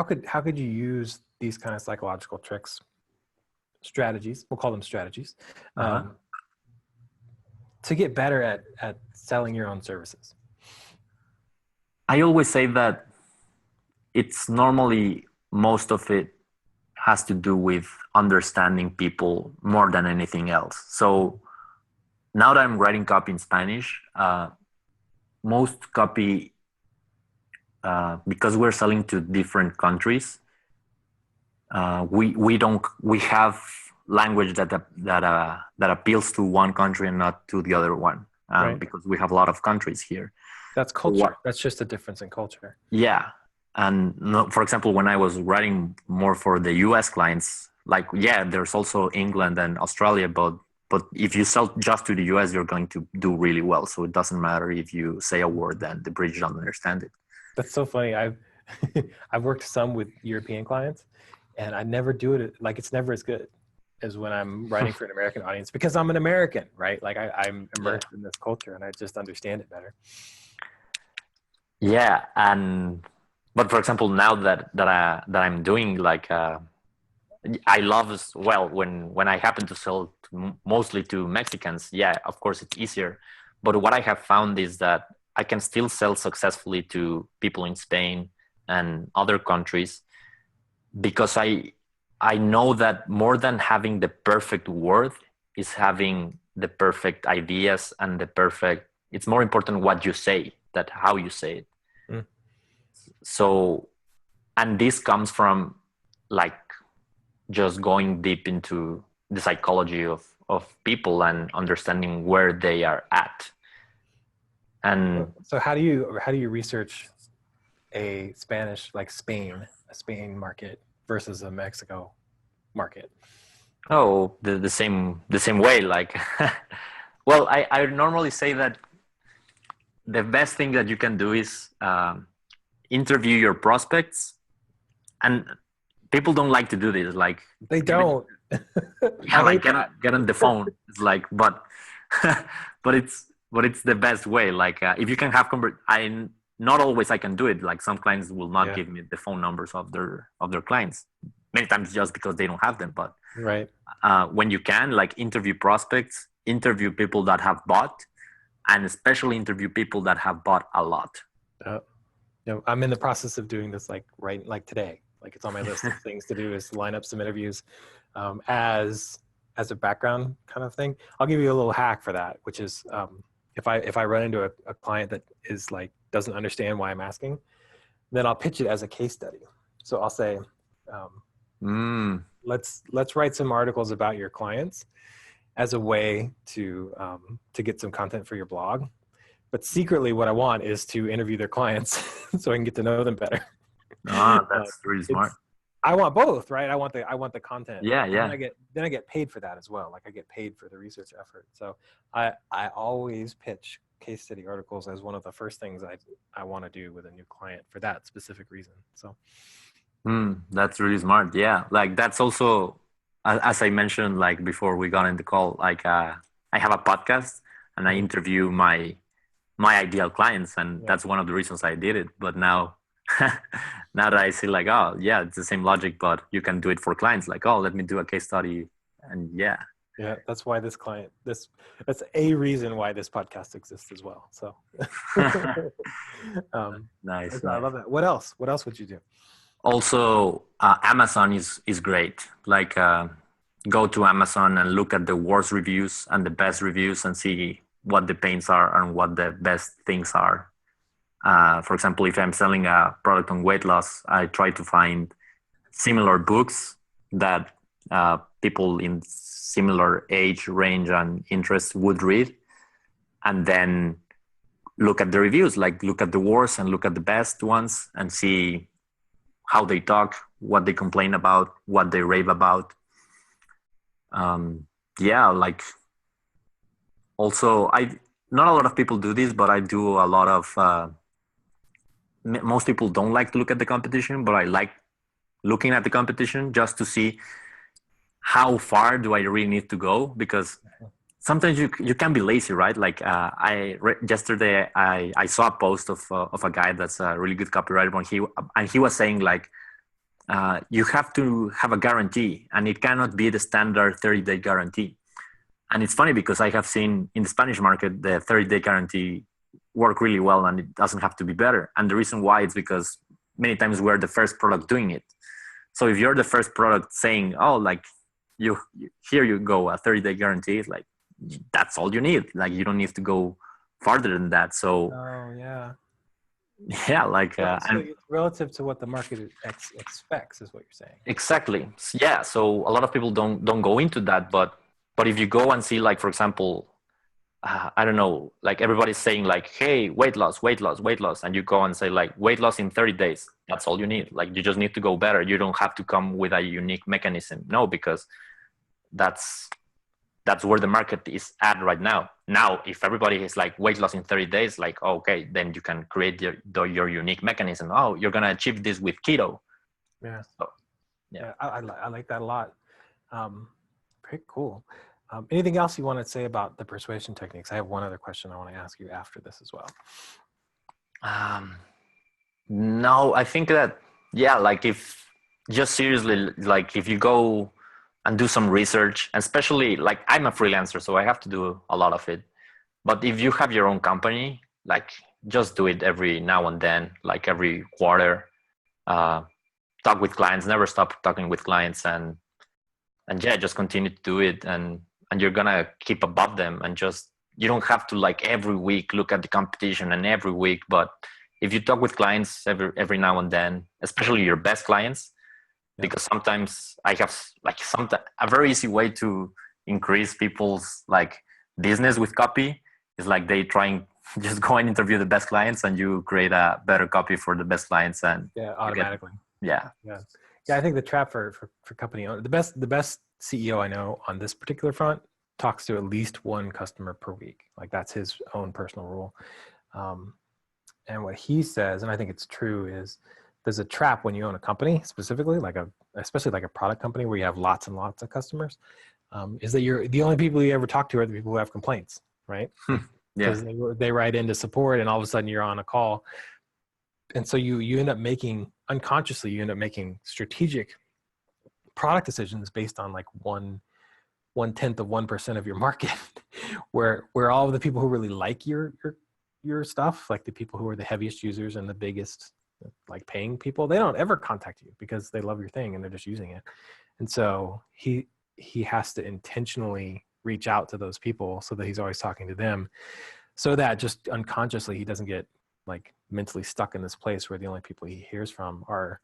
could you use these kind of psychological tricks, strategies, we'll call them strategies, to get better at selling your own services? I always say that it's normally, most of it has to do with understanding people more than anything else. So now that I'm writing copy in Spanish, most copy, because we're selling to different countries, we have language that appeals to one country and not to the other one. Right. because we have a lot of countries here. That's culture. That's just a difference in culture. Yeah. And for example, when I was writing more for the US clients, like, yeah, there's also England and Australia, but if you sell just to the US, you're going to do really well. So it doesn't matter if you say a word and the British don't understand it. That's so funny. I've worked some with European clients, and I never do it. Like, it's never as good as when I'm writing for an American audience, because I'm an American, right? Like I'm immersed in this culture and I just understand it better. Yeah. But for example, now that I'm doing like, I love as well when I happen to sell mostly to Mexicans. Yeah, of course it's easier. But what I have found is that I can still sell successfully to people in Spain and other countries, because I know that more than having the perfect word is having the perfect ideas and it's more important what you say than how you say it. Mm. So, and this comes from like just going deep into the psychology of people and understanding where they are at. And so how do you research a Spain market versus a Mexico market? Oh, the same way. Like, well, I normally say that the best thing that you can do is interview your prospects, and people don't like to do this. Like, they don't. Yeah, like get on the phone. It's like, but it's the best way. Like, if you can have not always I can do it. Like, some clients will not give me the phone numbers of their clients. Many times just because they don't have them. But right, when you can, like, interview prospects, interview people that have bought, and especially interview people that have bought a lot. I'm in the process of doing this, like today. Like, it's on my list of things to do, is to line up some interviews as a background kind of thing. I'll give you a little hack for that, which is if I run into a client that is like doesn't understand why I'm asking, then I'll pitch it as a case study. So I'll say, let's write some articles about your clients as a way to get some content for your blog. But secretly, what I want is to interview their clients so I can get to know them better. That's really smart. I want both, right? I want the content. Yeah. Then I get paid for that as well. Like, I get paid for the research effort. So I always pitch case study articles as one of the first things I want to do with a new client for that specific reason. So that's really smart. Yeah, like, that's also, as I mentioned, like, before we got in the call, like, I have a podcast and I interview my ideal clients, and that's one of the reasons I did it. But now that I see, like, oh yeah, it's the same logic, but you can do it for clients. Like, oh, let me do a case study. And yeah, that's why that's a reason why this podcast exists as well. So nice. I love that. What else would you do? Also, Amazon is great. Like, go to Amazon and look at the worst reviews and the best reviews and see what the pains are and what the best things are. For example, if I'm selling a product on weight loss, I try to find similar books that people in similar age range and interests would read, and then look at the reviews, like look at the worst and look at the best ones and see how they talk, what they complain about, what they rave about. Like, also, not a lot of people do this, but I do a lot of, most people don't like to look at the competition, but I like looking at the competition just to see how far do I really need to go, because sometimes you can be lazy, right? Like, yesterday I saw a post of a guy that's a really good copywriter, and he was saying, like, you have to have a guarantee, and it cannot be the standard 30-day guarantee. And it's funny because I have seen in the Spanish market the 30-day guarantee work really well, and it doesn't have to be better. And the reason why is because many times we're the first product doing it. So if you're the first product saying, oh, like, here you go, a 30-day guarantee, it's like, that's all you need. Like, you don't need to go farther than that. So like, so it's relative to what the market expects is what you're saying. Exactly. Yeah. So a lot of people don't go into that, but if you go and see, like, for example, I don't know, like everybody's saying like, hey, weight loss, weight loss, weight loss. And you go and say like weight loss in 30 days. That's all you need. Like you just need to go better. You don't have to come with a unique mechanism. No, because that's where the market is at right now. Now, if everybody is like weight loss in 30 days, like, okay, then you can create your unique mechanism. Oh, you're going to achieve this with keto. Yeah. So, yeah. I like that a lot. Very cool. Anything else you want to say about the persuasion techniques? I have one other question I want to ask you after this as well. No, I think that, yeah, like if just seriously, like if you go and do some research, especially like I'm a freelancer, so I have to do a lot of it. But if you have your own company, like just do it every now and then, like every quarter, talk with clients, never stop talking with clients, and yeah, just continue to do it. And you're gonna keep above them, and just, you don't have to like every week look at the competition and every week, but if you talk with clients every now and then, especially your best clients, because sometimes I have like a very easy way to increase people's like business with copy is like they trying just go and interview the best clients, and you create a better copy for the best clients, and automatically. Yeah. I think the trap for company owner, the best CEO I know on this particular front talks to at least one customer per week. Like that's his own personal rule. And what he says, and I think it's true, is there's a trap when you own a company, specifically especially like a product company where you have lots and lots of customers, is that you're the only people you ever talk to are the people who have complaints, right? Because they write into support, and all of a sudden you're on a call. And so you end up making, unconsciously, you end up making strategic product decisions based on like 1/10 of 1% of your market, where all of the people who really like your stuff, like the people who are the heaviest users and the biggest like paying people, they don't ever contact you because they love your thing and they're just using it. And so he has to intentionally reach out to those people so that he's always talking to them, so that just unconsciously he doesn't get like mentally stuck in this place where the only people he hears from are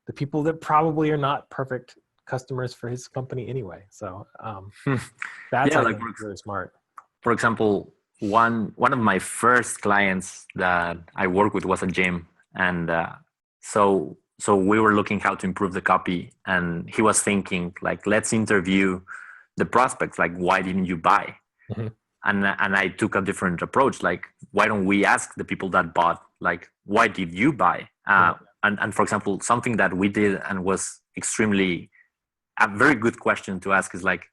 the people that probably are not perfect customers for his company anyway. So that's like really smart. For example, one of my first clients that I worked with was a gym, and so we were looking how to improve the copy, and he was thinking like, let's interview the prospects, like, why didn't you buy? Mm-hmm. And I took a different approach, like, why don't we ask the people that bought, like, why did you buy? And for example, something that we did and was extremely a very good question to ask is like,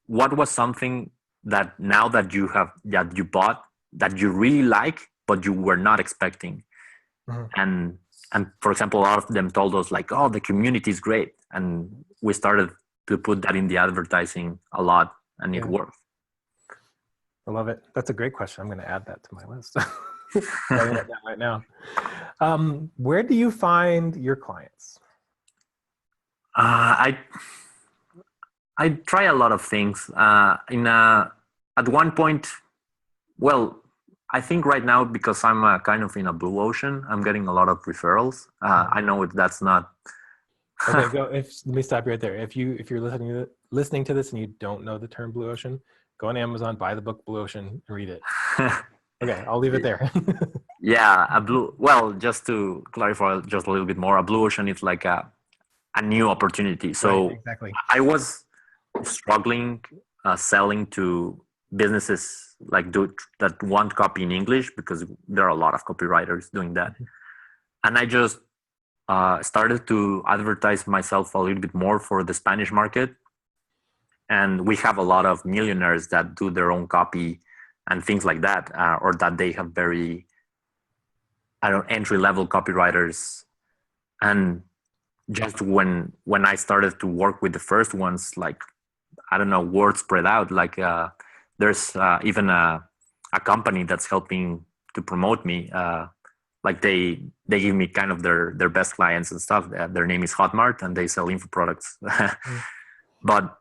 what was something that now that you bought that you really like but you were not expecting? Mm-hmm. And for example, a lot of them told us like, oh, the community is great, and we started to put that in the advertising a lot, and it worked. I love it. That's a great question. I'm going to add that to my list. Writing that down right now. Where do you find your clients? I try a lot of things. At one point, well, I think right now, because I'm kind of in a blue ocean, I'm getting a lot of referrals. I know that's not. Okay, let me stop you right there. If you're listening to this and you don't know the term blue ocean, go on Amazon, buy the book Blue Ocean, and read it. Okay, I'll leave it there. Yeah, well, just to clarify just a little bit more, a blue ocean is like a new opportunity. So right, exactly. I was struggling selling to businesses like that want copy in English, because there are a lot of copywriters doing that. And I just started to advertise myself a little bit more for the Spanish market. And we have a lot of millionaires that do their own copy and things like that, or that they have very, entry-level copywriters. And just when I started to work with the first ones, like, word spread out. Like there's even a company that's helping to promote me. Like they give me kind of their best clients and stuff. Their name is Hotmart, and they sell info products. But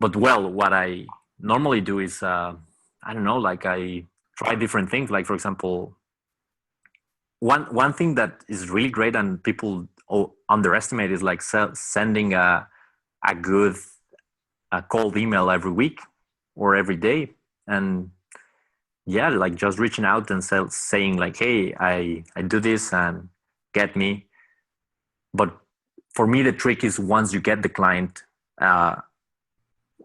what I normally do is, like I try different things. Like, for example, one thing that is really great and people underestimate is like sending a good cold email every week, or every day. And yeah, like just reaching out and saying like, hey, I do this and get me. But for me, the trick is once you get the client,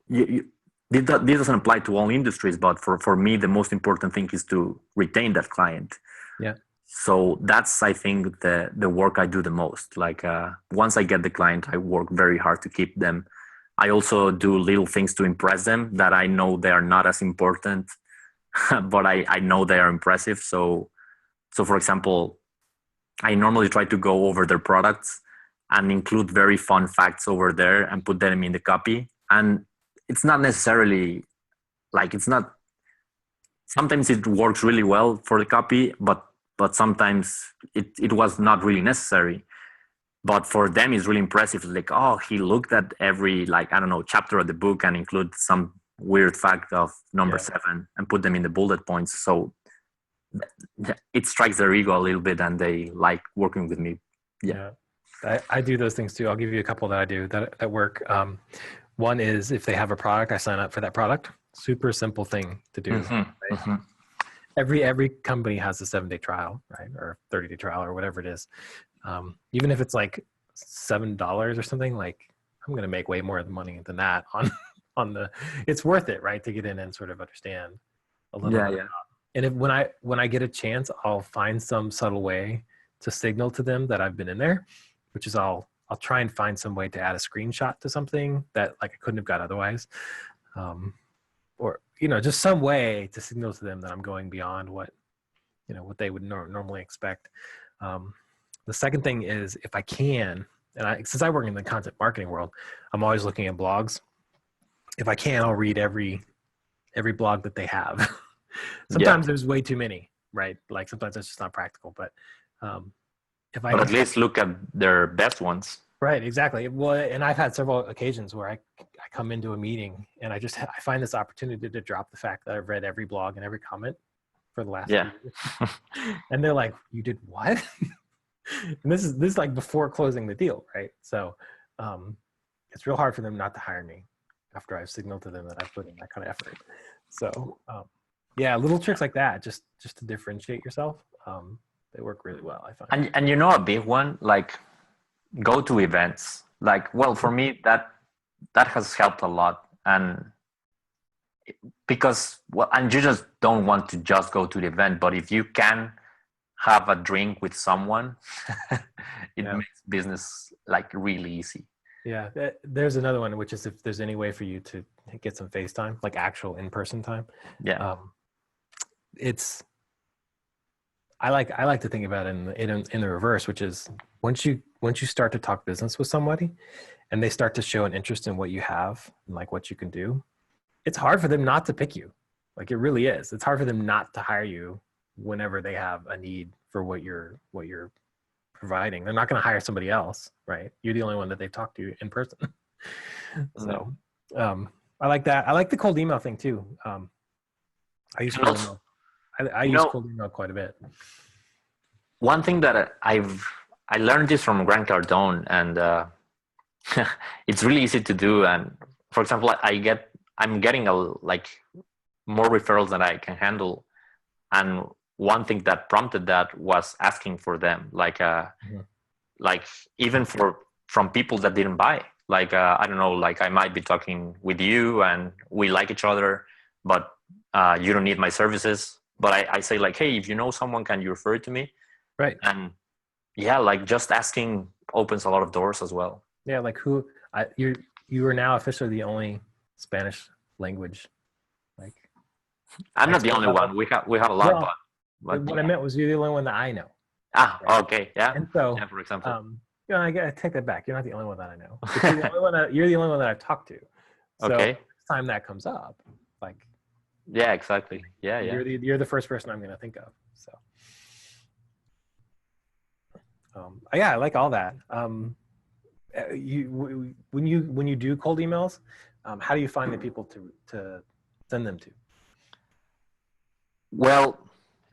this doesn't apply to all industries, but for me, the most important thing is to retain that client. Yeah. So that's, I think, the work I do the most. Like once I get the client, I work very hard to keep them. I also do little things to impress them that I know they are not as important, but I know they are impressive. So for example, I normally try to go over their products and include very fun facts over there and put them in the copy. And it's not necessarily like, it's not, sometimes it works really well for the copy, but sometimes it was not really necessary. But for them, it's really impressive. Like, oh, he looked at every, like, I don't know, chapter of the book and include some weird fact of number 7 and put them in the bullet points. So it strikes their ego a little bit and they like working with me. Yeah. I do those things too. I'll give you a couple that I do that work. One is if they have a product, I sign up for that product. Super simple thing to do. Mm-hmm. Right? Mm-hmm. Every company has a 7-day trial, right? Or 30-day trial or whatever it is. Even if it's like $7 or something, like I'm going to make way more money than that on the, it's worth it, right? To get in and sort of understand a little bit. Yeah. And when I get a chance, I'll find some subtle way to signal to them that I've been in there, which is I'll try and find some way to add a screenshot to something that like I couldn't have got otherwise. Or, just some way to signal to them that I'm going beyond what they would normally expect. The second thing is if I can, and since I work in the content marketing world, I'm always looking at blogs. If I can, I'll read every blog that they have. Sometimes there's way too many, right? Like sometimes it's just not practical, but but at least look at their best ones. Right, exactly. Well, and I've had several occasions where I come into a meeting and I find this opportunity to drop the fact that I've read every blog and every comment for the last few years. And they're like, "You did what?" And this is like before closing the deal, right? So it's real hard for them not to hire me after I've signaled to them that I've put in that kind of effort. So little tricks like that, just to differentiate yourself, they work really well, I find. And a big one, like go to events. Like, well, for me, that has helped a lot. And because, and you just don't want to just go to the event, but if you can have a drink with someone, it makes business like really easy. Yeah. There's another one, which is if there's any way for you to get some FaceTime, like actual in-person time. Yeah. I like to think about it in the reverse, which is once you start to talk business with somebody and they start to show an interest in what you have and like what you can do, it's hard for them not to pick you. Like it really is. It's hard for them not to hire you whenever they have a need for what you're providing. They're not going to hire somebody else, right? You're the only one that they've talked to in person. So I like that. I like the cold email thing too. I use cold email. I use cold email quite a bit. One thing that I learned this from Grant Cardone, and it's really easy to do. And for example, I'm getting more referrals than I can handle. And one thing that prompted that was asking for them, like even from people that didn't buy. Like I don't know, like I might be talking with you and we like each other, but you don't need my services. But I say like, hey, if you know someone, can you refer it to me? Right. And like just asking opens a lot of doors as well. Yeah, like you are now officially the only Spanish language. Like I'm not the only one. We have a lot, but what I meant was you're the only one that I know. Ah, right? Okay, yeah. And so, for example, I take that back. You're not the only one that I know. But you're the only one that I've talked to. So okay. Next time that comes up, like. Yeah, exactly. Yeah. You're the first person I'm going to think of. So. I like all that. When you do cold emails, how do you find the people to send them to? Well,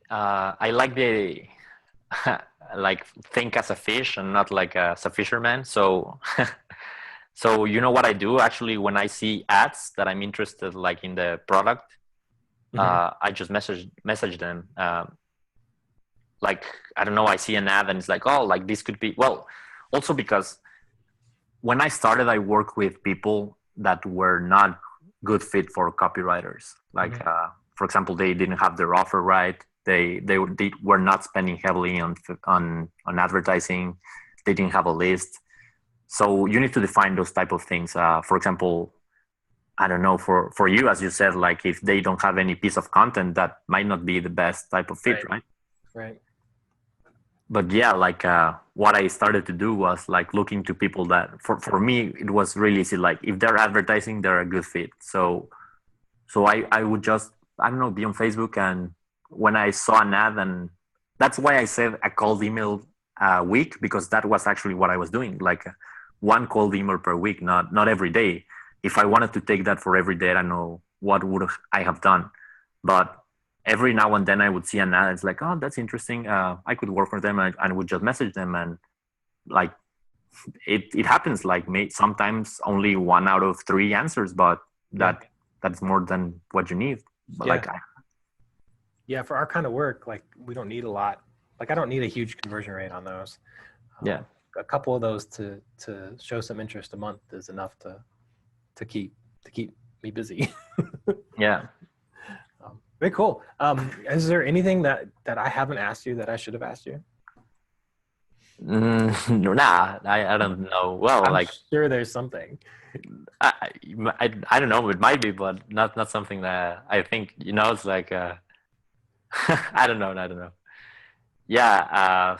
I like the like think as a fish and not like as a fisherman. So So you know what I do actually when I see ads that I'm interested like in the product, I just message them. Like, I don't know, I see an ad and it's like, oh, like this could be, well, also because when I started, I worked with people that were not good fit for copywriters. Like, for example, they didn't have their offer right. They were not spending heavily on advertising. They didn't have a list. So you need to define those type of things. For example, I don't know, for you, as you said, like if they don't have any piece of content, that might not be the best type of fit, right? Right. But yeah, like what I started to do was like looking to people that for me, it was really easy. Like if they're advertising, they're a good fit. So I would just, I don't know, be on Facebook, and when I saw an ad, and that's why I said a cold email a week, because that was actually what I was doing. Like one cold email per week, not every day. If I wanted to take that for every day, I don't know what would I have done. But every now and then I would see an ad. It's like, oh, that's interesting. I could work for them, and I would just message them, and like it happens. Like sometimes only 1 out of 3 answers, but that's more than what you need. But yeah, for our kind of work, like we don't need a lot. Like I don't need a huge conversion rate on those. A couple of those to show some interest a month is enough to keep me busy. Yeah. Very cool. Is there anything that I haven't asked you that I should have asked you? Nah, I don't know. Well, I'm like sure there's something. I don't know. It might be, but not something that I think, it's like, I don't know. Yeah.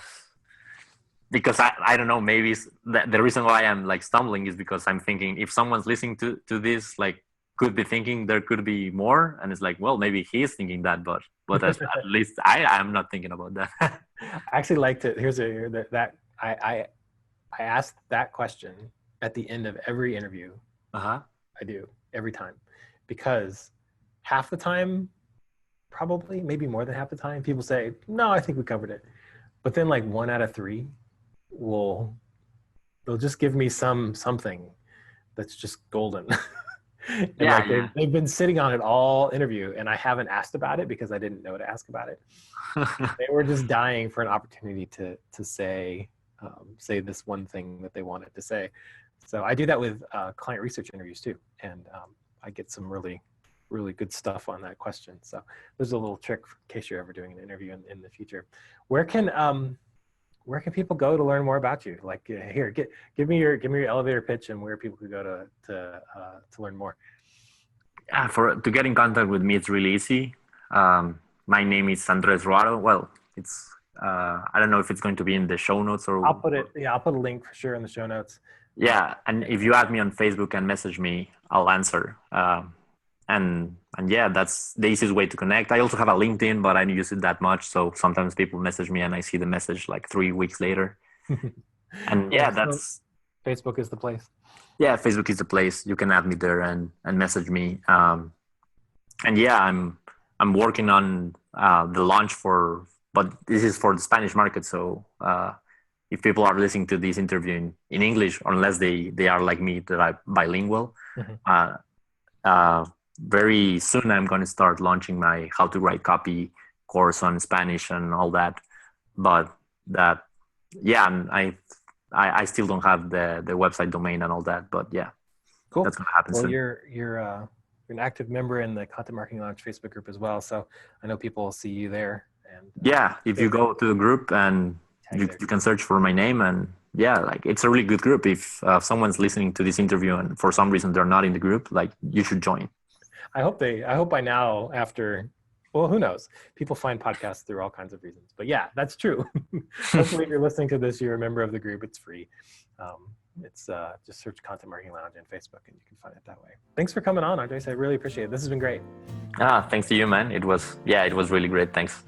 Because I don't know, maybe the reason why I'm like stumbling is because I'm thinking if someone's listening to this, like could be thinking there could be more, and it's like, well, maybe he's thinking that, but at least I'm not thinking about that. I actually like to I ask that question at the end of every interview. I do every time, because half the time, probably maybe more than half the time, people say, no, I think we covered it. But then like 1 out of 3 they'll just give me something that's just golden. And they've been sitting on it all interview, and I haven't asked about it because I didn't know to ask about it. They were just dying for an opportunity to say this one thing that they wanted to say. So I do that with client research interviews too, and I get some really, really good stuff on that question. So there's a little trick in case you're ever doing an interview in the future. Where can people go to learn more about you? Like here, give me your elevator pitch and where people could go to learn more. Yeah, to get in contact with me, it's really easy. My name is Andres Roaro. Well, it's I don't know if it's going to be in the show notes or. I'll put a link for sure in the show notes. Yeah, and if you add me on Facebook and message me, I'll answer. And yeah, that's the easiest way to connect. I also have a LinkedIn, but I don't use it that much. So sometimes people message me and I see the message like 3 weeks later. And yeah, that's Facebook is the place. Yeah, Facebook is the place. You can add me there and message me. And yeah, I'm working on the launch but this is for the Spanish market. So if people are listening to this interview in English, unless they are like me, that are bilingual, very soon I'm going to start launching my how to write copy course on Spanish and all that. But I still don't have the website domain and all that, but yeah, cool. That's going to happen soon. You're an active member in the Content Marketing Lounge Facebook group as well, so I know people will see you there. And yeah, if you go to the group and you can search for my name, and yeah, like it's a really good group. If someone's listening to this interview and for some reason they're not in the group, like you should join. I hope by now, well, who knows? People find podcasts through all kinds of reasons. But yeah, that's true. Hopefully, if you're listening to this, you're a member of the group. It's free. It's just search Content Marketing Lounge on Facebook, and you can find it that way. Thanks for coming on, Andres. I really appreciate it. This has been great. Thanks to you, man. It was really great. Thanks.